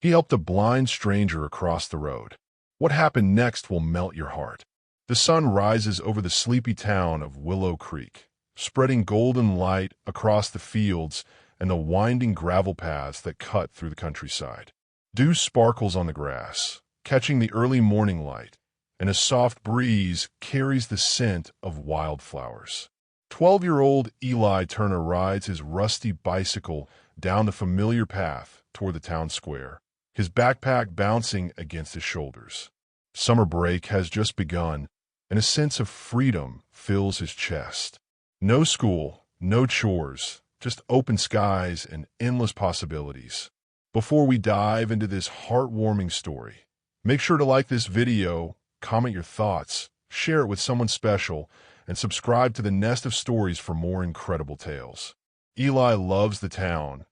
He helped a blind stranger across the road. What happened next will melt your heart. The sun rises over the sleepy town of Willow Creek, spreading golden light across the fields and the winding gravel paths that cut through the countryside. Dew sparkles on the grass, catching the early morning light, and a soft breeze carries the scent of wildflowers. 12-year-old Eli Turner rides his rusty bicycle down the familiar path toward the town square, his backpack bouncing against his shoulders. Summer break has just begun, and a sense of freedom fills his chest. No school, no chores, just open skies and endless possibilities. Before we dive into this heartwarming story, make sure to like this video, comment your thoughts, share it with someone special, and subscribe to the Nest of Stories for more incredible tales. Eli loves the town.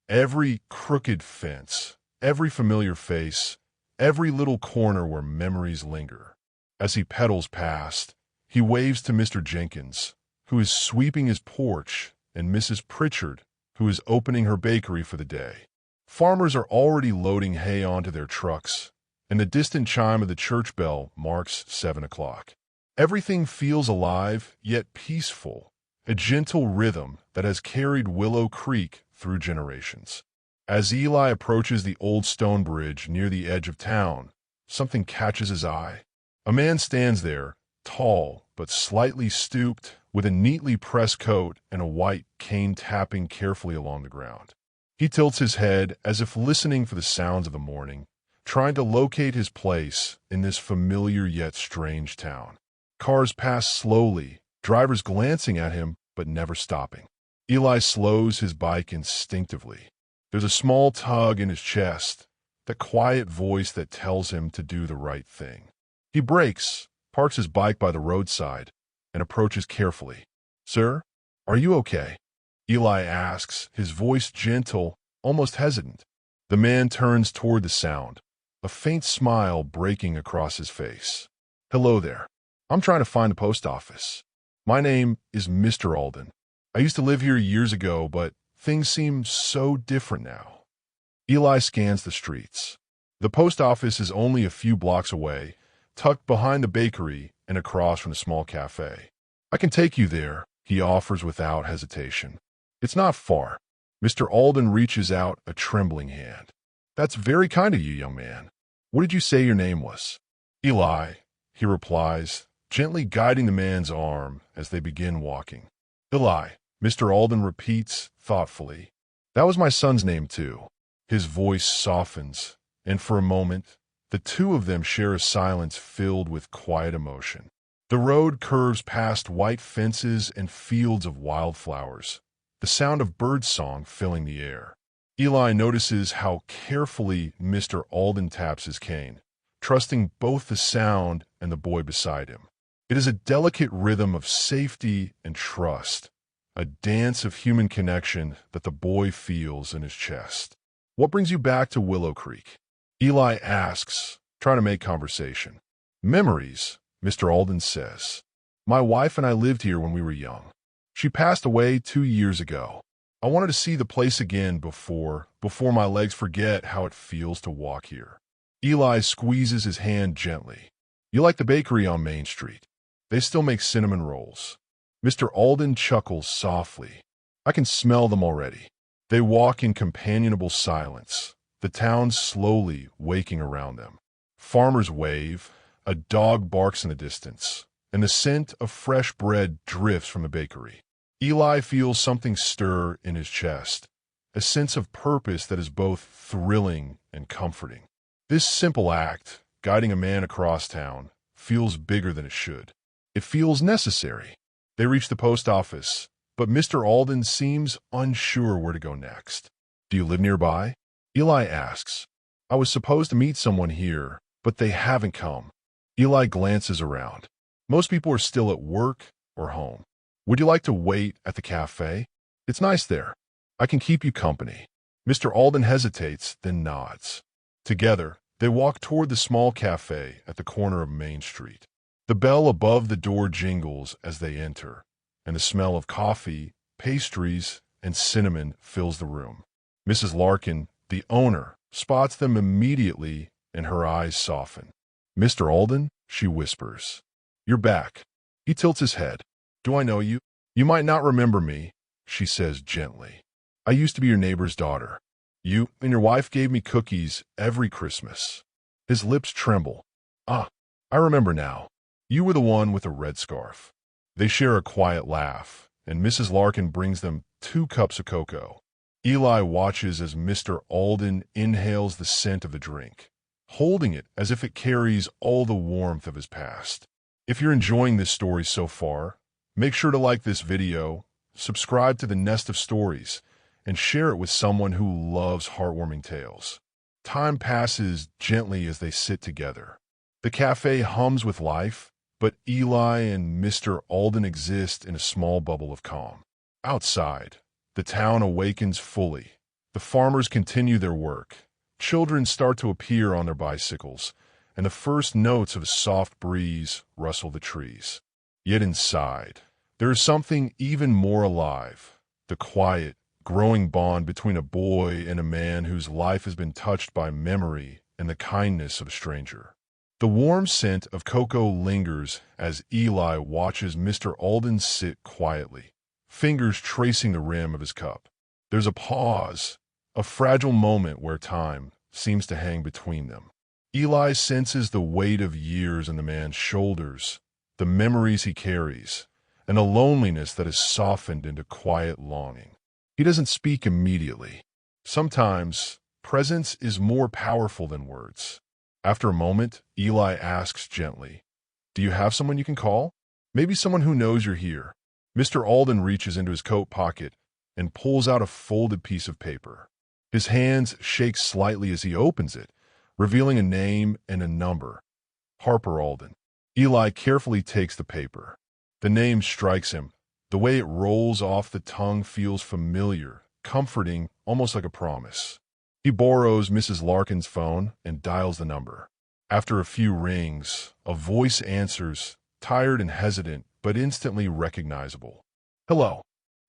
Every crooked fence, every familiar face, every little corner where memories linger. As he pedals past, he waves to Mr. Jenkins, who is sweeping his porch, and Mrs. Pritchard, who is opening her bakery for the day. Farmers are already loading hay onto their trucks, and the distant chime of the church bell marks 7 o'clock. Everything feels alive, yet peaceful, a gentle rhythm that has carried Willow Creek through generations. As Eli approaches the old stone bridge near the edge of town, something catches his eye. A man stands there, tall but slightly stooped, with a neatly pressed coat and a white cane tapping carefully along the ground. He tilts his head as if listening for the sounds of the morning, trying to locate his place in this familiar yet strange town. Cars pass slowly, drivers glancing at him but never stopping. Eli slows his bike instinctively. There's a small tug in his chest, that quiet voice that tells him to do the right thing. He brakes, parks his bike by the roadside, and approaches carefully. "Sir, are you okay?" Eli asks, his voice gentle, almost hesitant. The man turns toward the sound, a faint smile breaking across his face. "Hello there. I'm trying to find the post office. My name is Mr. Alden. I used to live here years ago, but things seem so different now." Eli scans the streets. The post office is only a few blocks away, tucked behind the bakery and across from the small cafe. "I can take you there," he offers without hesitation. "It's not far." Mr. Alden reaches out a trembling hand. "That's very kind of you, young man. What did you say your name was?" "Eli," he replies, gently guiding the man's arm as they begin walking. "Eli," Mr. Alden repeats thoughtfully. "That was my son's name too." His voice softens, and for a moment, the two of them share a silence filled with quiet emotion. The road curves past white fences and fields of wildflowers, the sound of birdsong filling the air. Eli notices how carefully Mr. Alden taps his cane, trusting both the sound and the boy beside him. It is a delicate rhythm of safety and trust, a dance of human connection that the boy feels in his chest. "What brings you back to Willow Creek?" Eli asks, trying to make conversation. "Memories," Mr. Alden says. "My wife and I lived here when we were young. She passed away 2 years ago. I wanted to see the place again before my legs forget how it feels to walk here." Eli squeezes his hand gently. "You like the bakery on Main Street? They still make cinnamon rolls." Mr. Alden chuckles softly. "I can smell them already." They walk in companionable silence, the town slowly waking around them. Farmers wave, a dog barks in the distance, and the scent of fresh bread drifts from the bakery. Eli feels something stir in his chest, a sense of purpose that is both thrilling and comforting. This simple act, guiding a man across town, feels bigger than it should. It feels necessary. They reach the post office, but Mr. Alden seems unsure where to go next. "Do you live nearby?" Eli asks. "I was supposed to meet someone here, but they haven't come." Eli glances around. Most people are still at work or home. "Would you like to wait at the cafe? It's nice there. I can keep you company." Mr. Alden hesitates, then nods. Together, they walk toward the small cafe at the corner of Main Street. The bell above the door jingles as they enter, and the smell of coffee, pastries, and cinnamon fills the room. Mrs. Larkin, the owner, spots them immediately, and her eyes soften. "Mr. Alden," she whispers. "You're back." He tilts his head. "Do I know you?" "You might not remember me," she says gently. "I used to be your neighbor's daughter. You and your wife gave me cookies every Christmas." His lips tremble. "Ah, I remember now. You were the one with the red scarf." They share a quiet laugh, and Mrs. Larkin brings them 2 cups of cocoa. Eli watches as Mr. Alden inhales the scent of the drink, holding it as if it carries all the warmth of his past. If you're enjoying this story so far, make sure to like this video, subscribe to the Nest of Stories, and share it with someone who loves heartwarming tales. Time passes gently as they sit together. The cafe hums with life, but Eli and Mr. Alden exist in a small bubble of calm. Outside, the town awakens fully. The farmers continue their work. Children start to appear on their bicycles, and the first notes of a soft breeze rustle the trees. Yet inside, there is something even more alive: the quiet, growing bond between a boy and a man whose life has been touched by memory and the kindness of a stranger. The warm scent of cocoa lingers as Eli watches Mr. Alden sit quietly, fingers tracing the rim of his cup. There's a pause, a fragile moment where time seems to hang between them. Eli senses the weight of years on the man's shoulders, the memories he carries, and a loneliness that is softened into quiet longing. He doesn't speak immediately. Sometimes, presence is more powerful than words. After a moment, Eli asks gently, "Do you have someone you can call? Maybe someone who knows you're here?" Mr. Alden reaches into his coat pocket and pulls out a folded piece of paper. His hands shake slightly as he opens it, revealing a name and a number: Harper Alden. Eli carefully takes the paper. The name strikes him. The way it rolls off the tongue feels familiar, comforting, almost like a promise. He borrows Mrs. Larkin's phone and dials the number. After a few rings, a voice answers, tired and hesitant, but instantly recognizable. "Hello."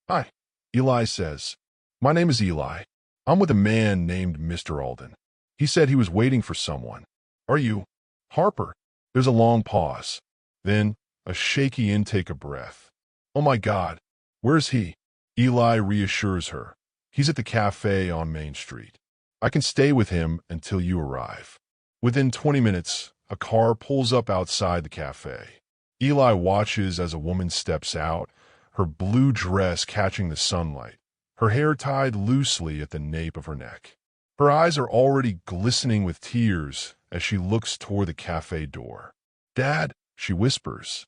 "Hi," Eli says. "My name is Eli. I'm with a man named Mr. Alden. He said he was waiting for someone. Are you Harper?" There's a long pause. Then a shaky intake of breath. "Oh my God, where's he?" Eli reassures her. "He's at the cafe on Main Street. I can stay with him until you arrive." Within 20 minutes, a car pulls up outside the cafe. Eli watches as a woman steps out, her blue dress catching the sunlight, her hair tied loosely at the nape of her neck. Her eyes are already glistening with tears as she looks toward the cafe door. "Dad," she whispers.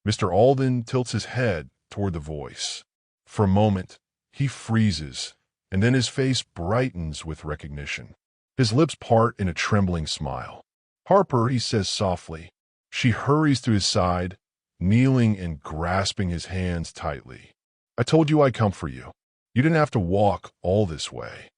Mr. Alden tilts his head toward the voice. For a moment, he freezes, and then his face brightens with recognition. His lips part in a trembling smile. "Harper," he says softly. She hurries to his side, kneeling and grasping his hands tightly. "I told you I'd come for you. You didn't have to walk all this way."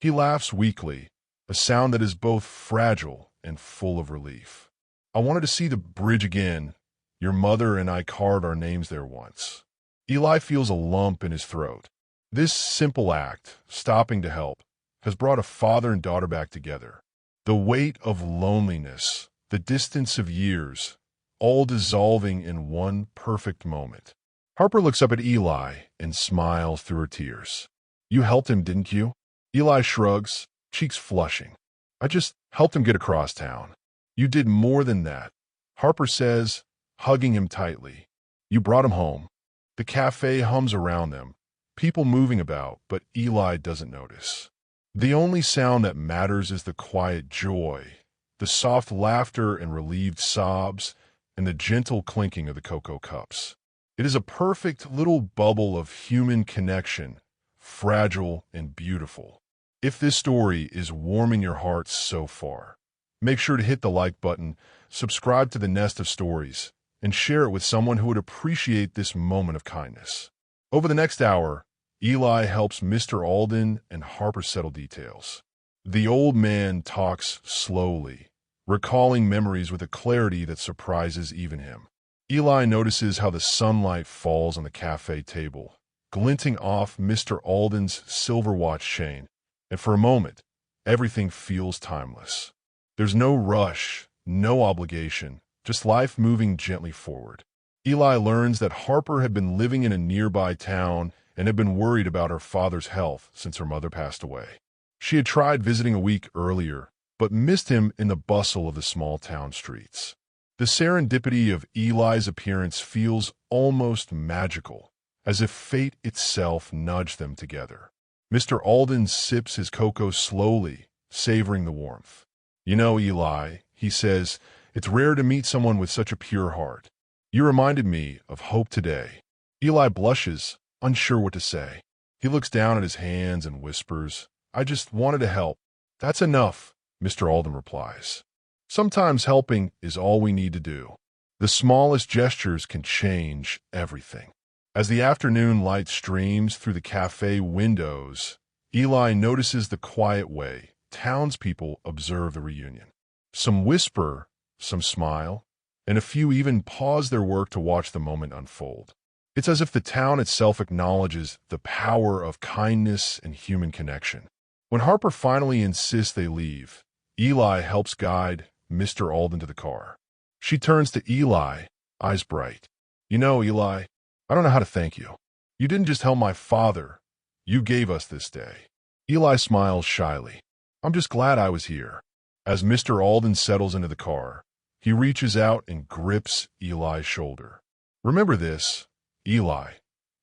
He laughs weakly, a sound that is both fragile and full of relief. "I wanted to see the bridge again. Your mother and I carved our names there once." Eli feels a lump in his throat. This simple act, stopping to help, has brought a father and daughter back together. The weight of loneliness, the distance of years, all dissolving in one perfect moment. Harper looks up at Eli and smiles through her tears. "You helped him, didn't you?" Eli shrugs, cheeks flushing. "I just helped him get across town." "You did more than that," Harper says, hugging him tightly. "You brought him home." The cafe hums around them, people moving about, but Eli doesn't notice. The only sound that matters is the quiet joy, the soft laughter and relieved sobs, and the gentle clinking of the cocoa cups. It is a perfect little bubble of human connection, fragile and beautiful. If this story is warming your heart so far, make sure to hit the like button, subscribe to the Nest of Stories, and share it with someone who would appreciate this moment of kindness. Over the next hour, Eli helps Mr. Alden and Harper settle details. The old man talks slowly, recalling memories with a clarity that surprises even him. Eli notices how the sunlight falls on the cafe table, glinting off Mr. Alden's silver watch chain, and for a moment, everything feels timeless. There's no rush, no obligation, just life moving gently forward. Eli learns that Harper had been living in a nearby town and had been worried about her father's health since her mother passed away. She had tried visiting a week earlier, but missed him in the bustle of the small town streets. The serendipity of Eli's appearance feels almost magical, as if fate itself nudged them together. Mr. Alden sips his cocoa slowly, savoring the warmth. "You know, Eli," he says, "it's rare to meet someone with such a pure heart. You reminded me of hope today." Eli blushes, unsure what to say. He looks down at his hands and whispers, "I just wanted to help." "That's enough," Mr. Alden replies. "Sometimes helping is all we need to do. The smallest gestures can change everything." As the afternoon light streams through the cafe windows, Eli notices the quiet way townspeople observe the reunion. Some whisper, some smile, and a few even pause their work to watch the moment unfold. It's as if the town itself acknowledges the power of kindness and human connection. When Harper finally insists they leave, Eli helps guide Mr. Alden to the car. She turns to Eli, eyes bright. "You know, Eli, I don't know how to thank you. You didn't just help my father. You gave us this day." Eli smiles shyly. "I'm just glad I was here." As Mr. Alden settles into the car, he reaches out and grips Eli's shoulder. "Remember this, Eli.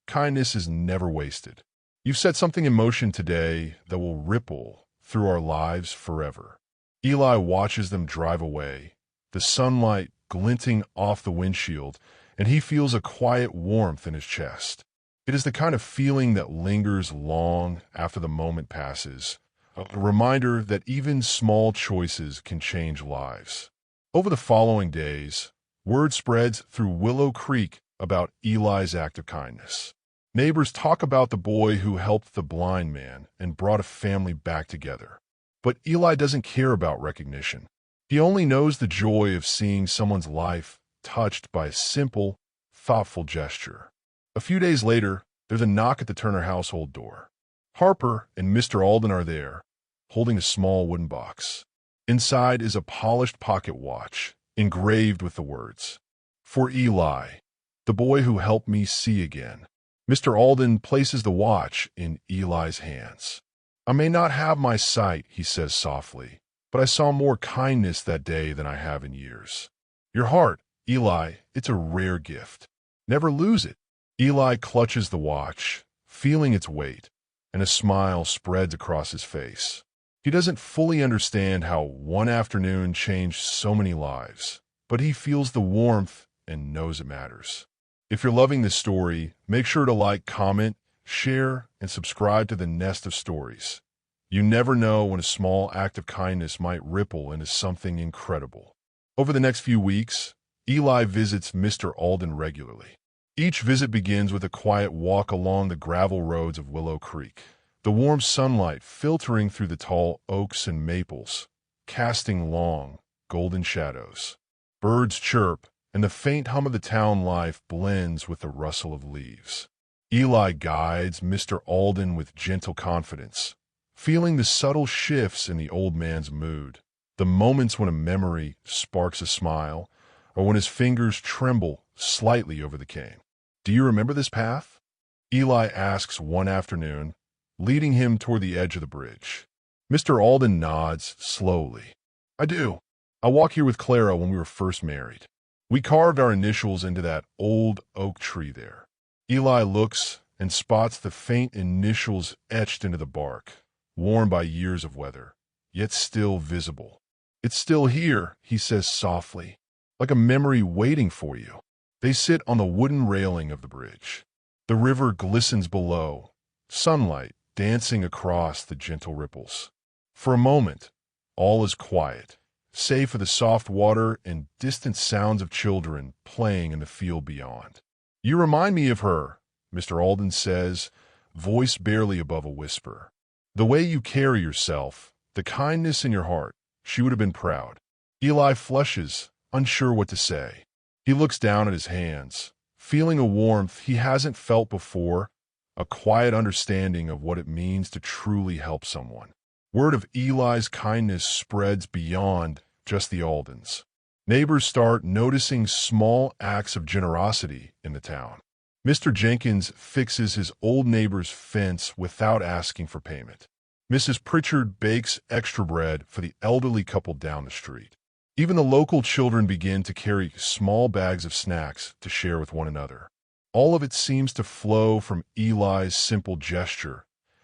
Kindness is never wasted. You've set something in motion today that will ripple through our lives forever." Eli watches them drive away, the sunlight glinting off the windshield, and he feels a quiet warmth in his chest. It is the kind of feeling that lingers long after the moment passes, a reminder that even small choices can change lives. Over the following days, word spreads through Willow Creek about Eli's act of kindness. Neighbors talk about the boy who helped the blind man and brought a family back together. But Eli doesn't care about recognition. He only knows the joy of seeing someone's life touched by a simple, thoughtful gesture. A few days later, there's a knock at the Turner household door. Harper and Mr. Alden are there, holding a small wooden box. Inside is a polished pocket watch, engraved with the words, "For Eli, the boy who helped me see again." Mr. Alden places the watch in Eli's hands. "I may not have my sight," he says softly, "but I saw more kindness that day than I have in years. Your heart, Eli, it's a rare gift. Never lose it." Eli clutches the watch, feeling its weight, and a smile spreads across his face. He doesn't fully understand how one afternoon changed so many lives, but he feels the warmth and knows it matters. If you're loving this story, make sure to like, comment, share, and subscribe to the Nest of Stories. You never know when a small act of kindness might ripple into something incredible. Over the next few weeks, Eli visits Mr. Alden regularly. Each visit begins with a quiet walk along the gravel roads of Willow Creek, the warm sunlight filtering through the tall oaks and maples, casting long, golden shadows. Birds chirp, and the faint hum of the town life blends with the rustle of leaves. Eli guides Mr. Alden with gentle confidence, feeling the subtle shifts in the old man's mood, the moments when a memory sparks a smile, or when his fingers tremble slightly over the cane. "Do you remember this path?" Eli asks one afternoon, leading him toward the edge of the bridge. Mr. Alden nods slowly. "I do. I walked here with Clara when we were first married. We carved our initials into that old oak tree there." Eli looks and spots the faint initials etched into the bark, worn by years of weather, yet still visible. "It's still here," he says softly, "like a memory waiting for you." They sit on the wooden railing of the bridge. The river glistens below, sunlight dancing across the gentle ripples. For a moment, all is quiet, save for the soft water and distant sounds of children playing in the field beyond. "You remind me of her," Mr. Alden says, voice barely above a whisper. "The way you carry yourself, the kindness in your heart, she would have been proud." Eli flushes, unsure what to say. He looks down at his hands, feeling a warmth he hasn't felt before, a quiet understanding of what it means to truly help someone. Word of Eli's kindness spreads beyond just the Aldens. Neighbors start noticing small acts of generosity in the town. Mr. Jenkins fixes his old neighbor's fence without asking for payment. Mrs. Pritchard bakes extra bread for the elderly couple down the street. Even the local children begin to carry small bags of snacks to share with one another. All of it seems to flow from Eli's simple gesture,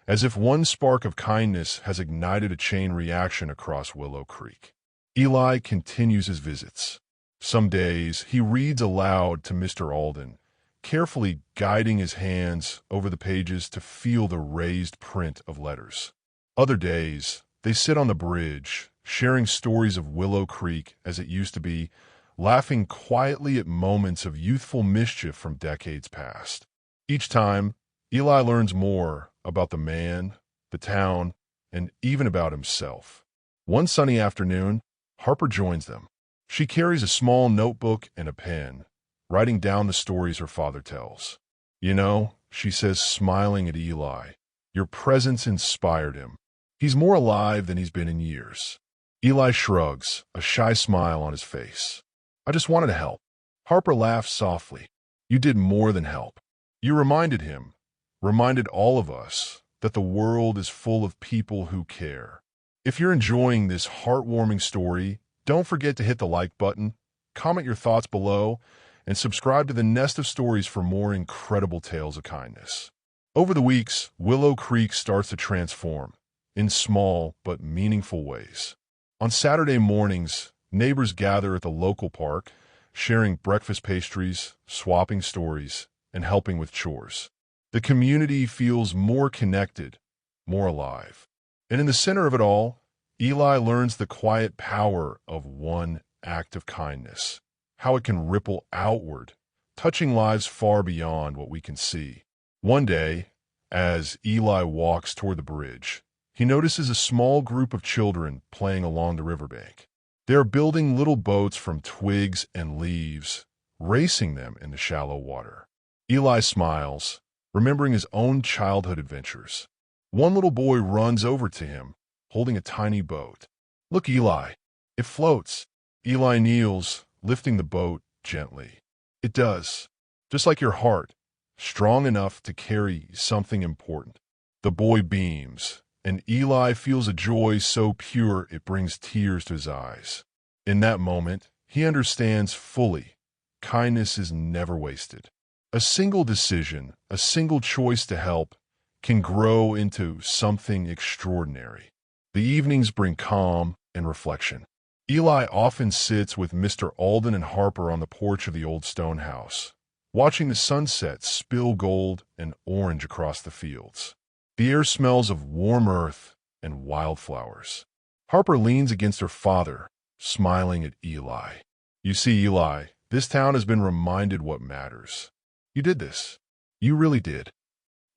as if one spark of kindness has ignited a chain reaction across Willow Creek. Eli continues his visits. Some days he reads aloud to Mr. Alden, carefully guiding his hands over the pages to feel the raised print of letters. Other days, they sit on the bridge, sharing stories of Willow Creek as it used to be, laughing quietly at moments of youthful mischief from decades past. Each time, Eli learns more about the man, the town, and even about himself. One sunny afternoon, Harper joins them. She carries a small notebook and a pen, writing down the stories her father tells. "You know," she says, smiling at Eli, "your presence inspired him. He's more alive than he's been in years." Eli shrugs, a shy smile on his face. "I just wanted to help." Harper laughs softly. "You did more than help. You reminded him, reminded all of us, that the world is full of people who care." If you're enjoying this heartwarming story, don't forget to hit the like button, comment your thoughts below, and subscribe to the Nest of Stories for more incredible tales of kindness. Over the weeks, Willow Creek starts to transform, in small but meaningful ways. On Saturday mornings, neighbors gather at the local park, sharing breakfast pastries, swapping stories, and helping with chores. The community feels more connected, more alive. And in the center of it all, Eli learns the quiet power of one act of kindness, how it can ripple outward, touching lives far beyond what we can see. One day, as Eli walks toward the bridge, he notices a small group of children playing along the riverbank. They are building little boats from twigs and leaves, racing them in the shallow water. Eli smiles, remembering his own childhood adventures. One little boy runs over to him, holding a tiny boat. "Look, Eli, it floats." Eli kneels, lifting the boat gently. "It does, just like your heart, strong enough to carry something important." The boy beams, and Eli feels a joy so pure it brings tears to his eyes. In that moment, he understands fully, kindness is never wasted. A single decision, a single choice to help, can grow into something extraordinary. The evenings bring calm and reflection. Eli often sits with Mr. Alden and Harper on the porch of the old stone house, watching the sunset spill gold and orange across the fields. The air smells of warm earth and wildflowers. Harper leans against her father, smiling at Eli. "You see, Eli, this town has been reminded what matters. You did this. You really did."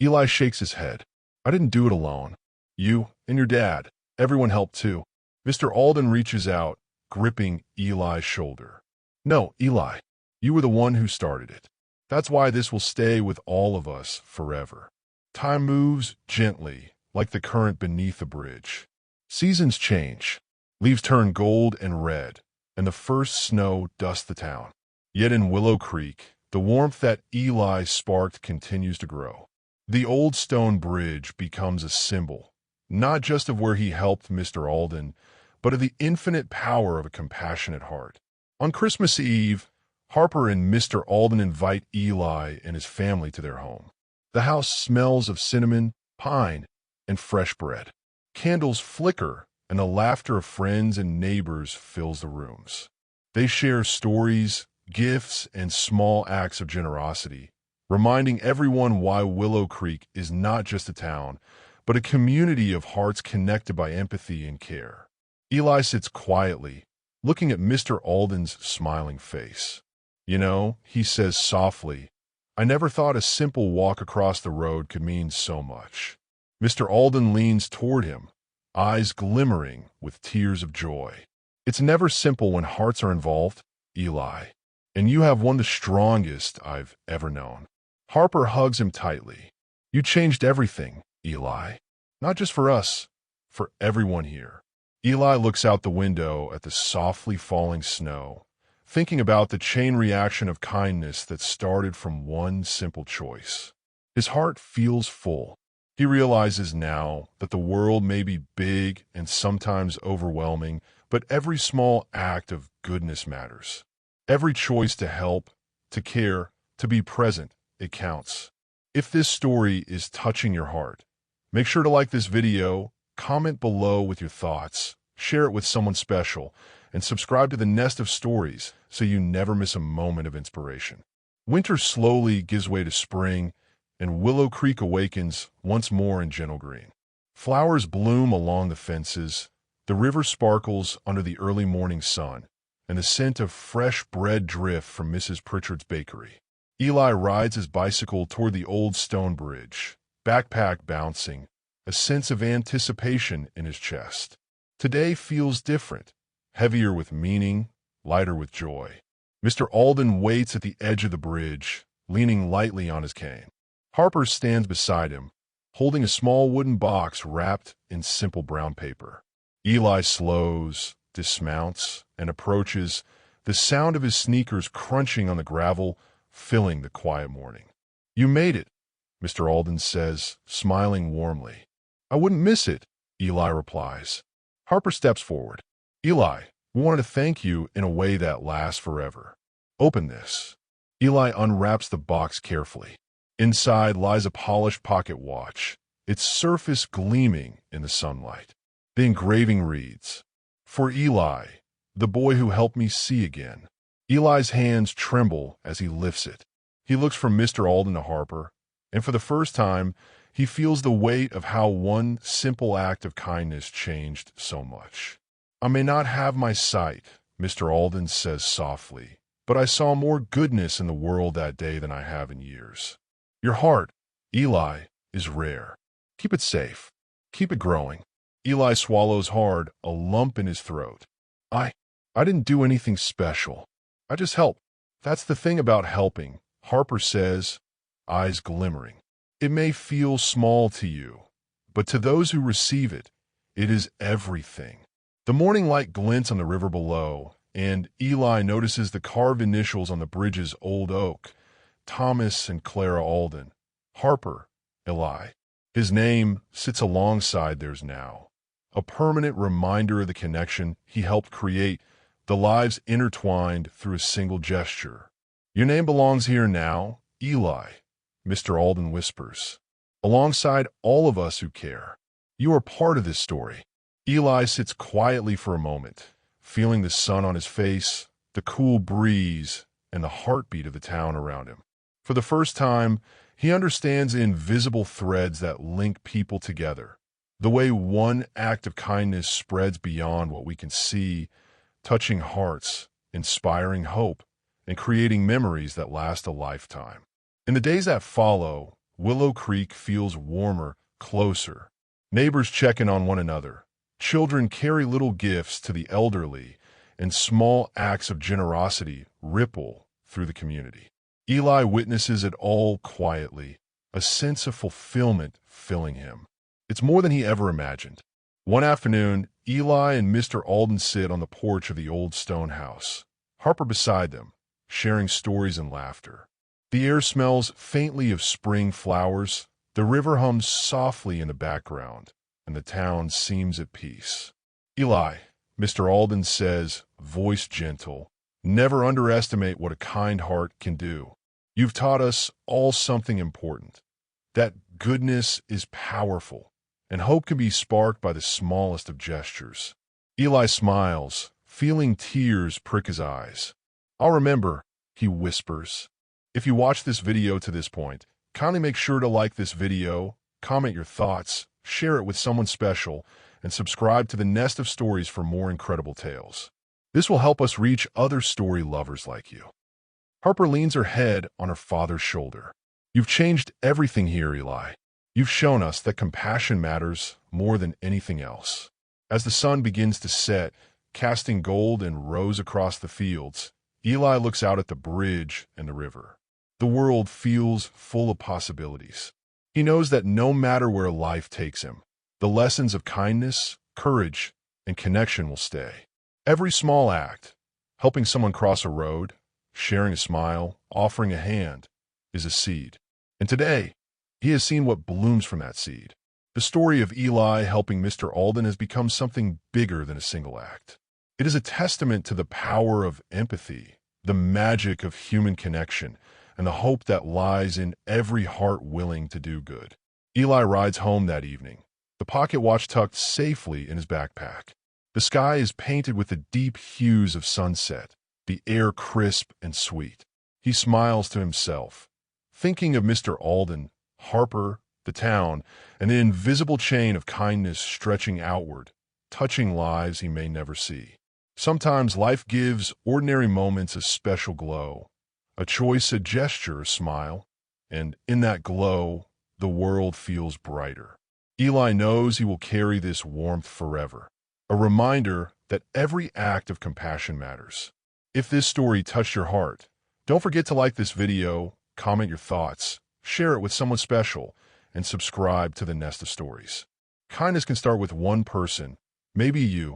Eli shakes his head. "I didn't do it alone. You and your dad, everyone helped too." Mr. Alden reaches out, gripping Eli's shoulder. "No, Eli, you were the one who started it. That's why this will stay with all of us forever." Time moves gently, like the current beneath the bridge. Seasons change. Leaves turn gold and red, and the first snow dusts the town. Yet in Willow Creek, the warmth that Eli sparked continues to grow. The old stone bridge becomes a symbol, not just of where he helped Mr. Alden, but of the infinite power of a compassionate heart. On Christmas Eve, Harper and Mr. Alden invite Eli and his family to their home. The house smells of cinnamon, pine, and fresh bread. Candles flicker, and the laughter of friends and neighbors fills the rooms. They share stories, gifts, and small acts of generosity, reminding everyone why Willow Creek is not just a town, but a community of hearts connected by empathy and care. Eli sits quietly, looking at Mr. Alden's smiling face. "You know," he says softly, "I never thought a simple walk across the road could mean so much." Mr. Alden leans toward him, eyes glimmering with tears of joy. "It's never simple when hearts are involved, Eli, and you have one of the strongest I've ever known." Harper hugs him tightly. "You changed everything, Eli. Not just for us, for everyone here. Eli looks out the window at the softly falling snow, thinking about the chain reaction of kindness that started from one simple choice. His heart feels full. He realizes now that the world may be big and sometimes overwhelming, but every small act of goodness matters. Every choice to help, to care, to be present, it counts. If this story is touching your heart, make sure to like this video, comment below with your thoughts, share it with someone special, and subscribe to the Nest of Stories so you never miss a moment of inspiration. Winter slowly gives way to spring, and Willow Creek awakens once more in gentle green. Flowers bloom along the fences, the river sparkles under the early morning sun, and the scent of fresh bread drifts from Mrs. Pritchard's bakery. Eli rides his bicycle toward the old stone bridge, backpack bouncing, a sense of anticipation in his chest. Today feels different, heavier with meaning, lighter with joy. Mr. Alden waits at the edge of the bridge, leaning lightly on his cane. Harper stands beside him, holding a small wooden box wrapped in simple brown paper. Eli slows, dismounts, and approaches, the sound of his sneakers crunching on the gravel filling the quiet morning. "You made it," Mr. Alden says, smiling warmly. "I wouldn't miss it," Eli replies. Harper steps forward. "Eli, we wanted to thank you in a way that lasts forever. Open this." Eli unwraps the box carefully. Inside lies a polished pocket watch, its surface gleaming in the sunlight. The engraving reads, "For Eli, the boy who helped me see again." Eli's hands tremble as he lifts it. He looks from Mr. Alden to Harper, and for the first time, he feels the weight of how one simple act of kindness changed so much. "I may not have my sight," Mr. Alden says softly, "but I saw more goodness in the world that day than I have in years. Your heart, Eli, is rare. Keep it safe. Keep it growing." Eli swallows hard, a lump in his throat. I didn't do anything special. I just helped." "That's the thing about helping," Harper says, eyes glimmering. "It may feel small to you, but to those who receive it, it is everything." The morning light glints on the river below, and Eli notices the carved initials on the bridge's old oak, Thomas and Clara Alden. Harper, Eli. His name sits alongside theirs now, a permanent reminder of the connection he helped create, the lives intertwined through a single gesture. "Your name belongs here now, Eli," Mr. Alden whispers, "alongside all of us who care. You are part of this story." Eli sits quietly for a moment, feeling the sun on his face, the cool breeze, and the heartbeat of the town around him. For the first time, he understands the invisible threads that link people together, the way one act of kindness spreads beyond what we can see, touching hearts, inspiring hope, and creating memories that last a lifetime. In the days that follow, Willow Creek feels warmer, closer. Neighbors check in on one another. Children carry little gifts to the elderly, and small acts of generosity ripple through the community. Eli witnesses it all quietly, a sense of fulfillment filling him. It's more than he ever imagined. One afternoon, Eli and Mr. Alden sit on the porch of the old stone house, Harper beside them, sharing stories and laughter. The air smells faintly of spring flowers, the river hums softly in the background, and the town seems at peace. "Eli," Mr. Alden says, voice gentle, "never underestimate what a kind heart can do. You've taught us all something important, that goodness is powerful, and hope can be sparked by the smallest of gestures." Eli smiles, feeling tears prick his eyes. "I'll remember," he whispers. If you watched this video to this point, kindly make sure to like this video, comment your thoughts, share it with someone special, and subscribe to the Nest of Stories for more incredible tales. This will help us reach other story lovers like you. Harper leans her head on her father's shoulder. "You've changed everything here, Eli. You've shown us that compassion matters more than anything else." As the sun begins to set, casting gold and rose across the fields, Eli looks out at the bridge and the river. The world feels full of possibilities. He knows that no matter where life takes him, The lessons of kindness, courage, and connection will stay. Every small act, helping someone cross a road, sharing a smile, offering a hand, is a seed. And today, he has seen what blooms from that seed. The story of Eli helping Mr. Alden has become something bigger than a single act. It is a testament to the power of empathy, the magic of human connection, and the hope that lies in every heart willing to do good. Eli rides home that evening, the pocket watch tucked safely in his backpack. The sky is painted with the deep hues of sunset, the air crisp and sweet. He smiles to himself, thinking of Mr. Alden, Harper, the town, and the invisible chain of kindness stretching outward, touching lives he may never see. Sometimes life gives ordinary moments a special glow, a choice, a gesture, a smile, and in that glow, the world feels brighter. Eli knows he will carry this warmth forever, a reminder that every act of compassion matters. If this story touched your heart, don't forget to like this video, comment your thoughts, share it with someone special, and subscribe to the Nest of Stories. Kindness can start with one person, maybe you.